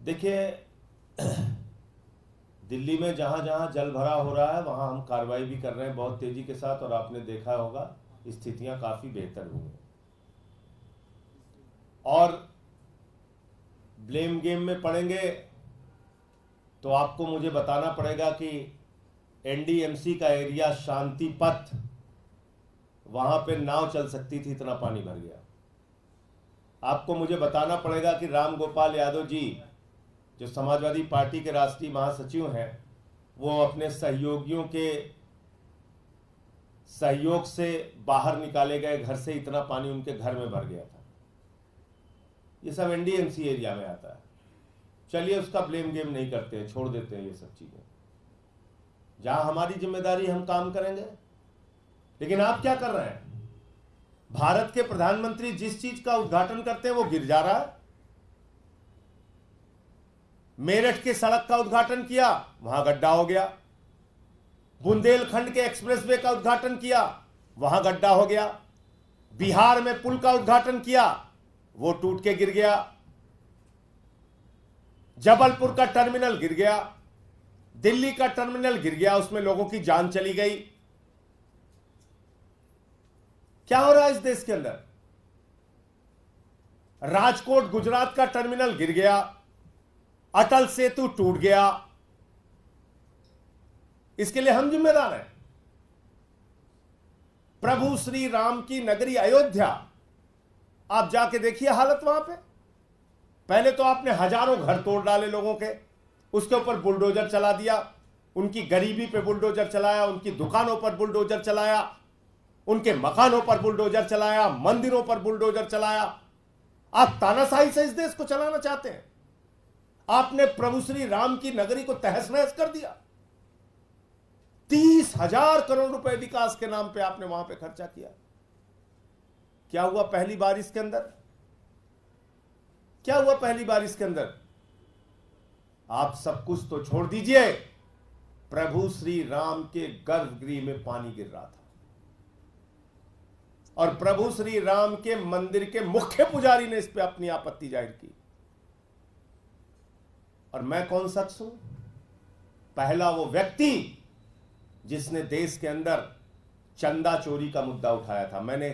देखिए, दिल्ली में जहाँ जहाँ जल भरा हो रहा है वहाँ हम कार्रवाई भी कर रहे हैं बहुत तेजी के साथ, और आपने देखा होगा स्थितियाँ काफ़ी बेहतर हुई हैं। और ब्लेम गेम में पड़ेंगे तो आपको मुझे बताना पड़ेगा कि एनडीएमसी का एरिया शांति पथ, वहाँ पे नाव चल सकती थी, इतना पानी भर गया। आपको मुझे बताना पड़ेगा कि राम गोपाल यादव जी जो समाजवादी पार्टी के राष्ट्रीय महासचिव हैं, वो अपने सहयोगियों के सहयोग से बाहर निकाले गए घर से, इतना पानी उनके घर में भर गया था। ये सब एनडीएमसी एरिया में आता है। चलिए उसका ब्लेम गेम नहीं करते हैं, छोड़ देते हैं ये सब चीजें। जहां हमारी जिम्मेदारी हम काम करेंगे। लेकिन आप क्या कर रहे हैं? भारत के प्रधानमंत्री जिस चीज का उद्घाटन करते हैं वो गिर जा रहा है। मेरठ के सड़क का उद्घाटन किया, वहां गड्ढा हो गया। बुंदेलखंड के एक्सप्रेसवे का उद्घाटन किया, वहां गड्ढा हो गया। बिहार में पुल का उद्घाटन किया, वो टूट के गिर गया। जबलपुर का टर्मिनल गिर गया, दिल्ली का टर्मिनल गिर गया, उसमें लोगों की जान चली गई। क्या हो रहा है इस देश के अंदर? राजकोट गुजरात का टर्मिनल गिर गया, अटल सेतु टूट गया। इसके लिए हम जिम्मेदार हैं। प्रभु श्री राम की नगरी अयोध्या, आप जाके देखिए हालत वहां पे। पहले तो आपने हजारों घर तोड़ डाले लोगों के, उसके ऊपर बुलडोजर चला दिया, उनकी गरीबी पे बुलडोजर चलाया, उनकी दुकानों पर बुलडोजर चलाया, उनके मकानों पर बुलडोजर चलाया, मंदिरों पर बुलडोजर चलाया। आप तानाशाही से इस देश को चलाना चाहते हैं। आपने प्रभु श्री राम की नगरी को तहस नहस कर दिया। 30,000 करोड़ रुपए विकास के नाम पे आपने वहां पे खर्चा किया। क्या हुआ पहली बारिश के अंदर? क्या हुआ पहली बारिश के अंदर? आप सब कुछ तो छोड़ दीजिए, प्रभु श्री राम के गर्भगृह में पानी गिर रहा था, और प्रभु श्री राम के मंदिर के मुख्य पुजारी ने इस पे अपनी आपत्ति जाहिर की। और मैं कौन शख्स हूं? पहला वो व्यक्ति जिसने देश के अंदर चंदा चोरी का मुद्दा उठाया था। मैंने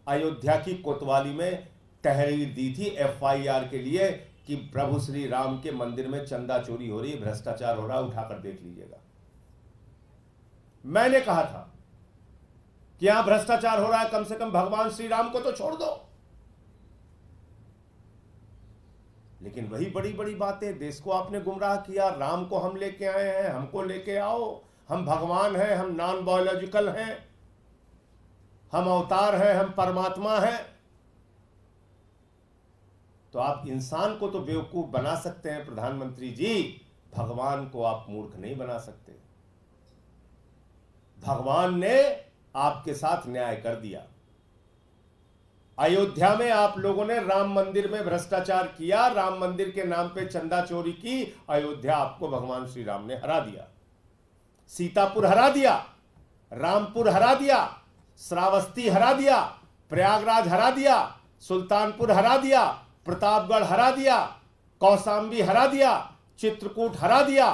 अयोध्या की कोतवाली में तहरीर दी थी एफआईआर के लिए कि प्रभु श्री राम के मंदिर में चंदा चोरी हो रही है, भ्रष्टाचार हो रहा है, उठाकर देख लीजिएगा। मैंने कहा था कि यहां भ्रष्टाचार हो रहा है, कम से कम भगवान श्री राम को तो छोड़ दो। लेकिन वही बड़ी बड़ी बातें, देश को आपने गुमराह किया। राम को हम लेके आए हैं, हमको लेके आओ, हम भगवान हैं, हम नॉन बायोलॉजिकल हैं, हम अवतार हैं, हम परमात्मा हैं। तो आप इंसान को तो बेवकूफ बना सकते हैं प्रधानमंत्री जी, भगवान को आप मूर्ख नहीं बना सकते। भगवान ने आपके साथ न्याय कर दिया। अयोध्या में आप लोगों ने राम मंदिर में भ्रष्टाचार किया, राम मंदिर के नाम पे चंदा चोरी की। अयोध्या आपको भगवान श्री राम ने हरा दिया। सीतापुर हरा दिया, रामपुर हरा दिया, श्रावस्ती हरा दिया, प्रयागराज हरा दिया, सुल्तानपुर हरा दिया, प्रतापगढ़ हरा दिया, कौशाम्बी हरा दिया, चित्रकूट हरा दिया।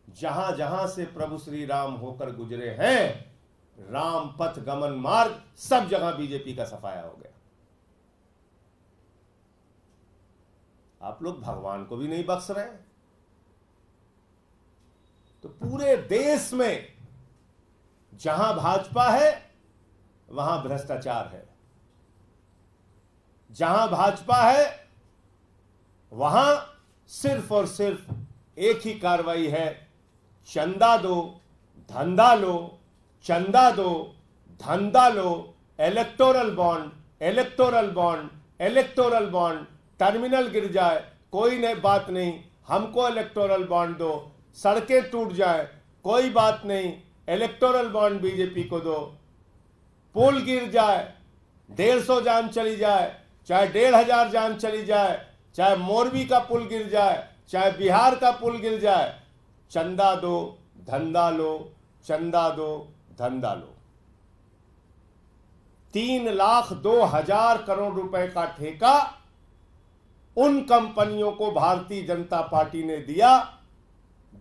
जहां जहां से प्रभु श्री राम होकर गुजरे हैं, राम पथ गमन मार्ग, सब जगह बीजेपी का सफाया हो गया। आप लोग भगवान को भी नहीं बख्श रहे। तो पूरे देश में जहां भाजपा है वहां भ्रष्टाचार है, जहां भाजपा है वहां सिर्फ और सिर्फ एक ही कार्रवाई है, चंदा दो, धंधा लो, चंदा दो, धंधा लो, electoral bond, electoral bond, electoral bond. Terminal गिर जाए कोई नहीं, बात नहीं, हमको इलेक्टोरल बॉन्ड दो। सड़कें टूट जाए कोई बात नहीं, इलेक्टोरल बॉन्ड बीजेपी को दो। पुल गिर जाए, 150 जान चली जाए, चाहे 1,500 जान चली जाए, चाहे मोरबी का पुल गिर जाए, चाहे बिहार का पुल गिर जाए, चंदा दो, धंधा लो, चंदा दो, धंधा लो। 3,02,000 करोड़ रुपए का ठेका उन कंपनियों को भारतीय जनता पार्टी ने दिया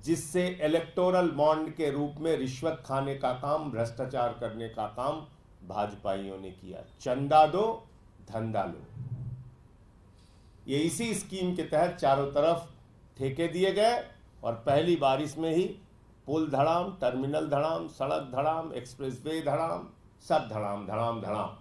जिससे इलेक्टोरल बॉन्ड के रूप में रिश्वत खाने का काम, भ्रष्टाचार करने का काम भाजपाइयों ने किया। चंदा दो, धंधा लो। ये इसी स्कीम के तहत चारों तरफ ठेके दिए गए और पहली बारिश में ही पुल धड़ाम, टर्मिनल धड़ाम, सड़क धड़ाम, एक्सप्रेसवे धड़ाम, सब धड़ाम धड़ाम धड़ाम।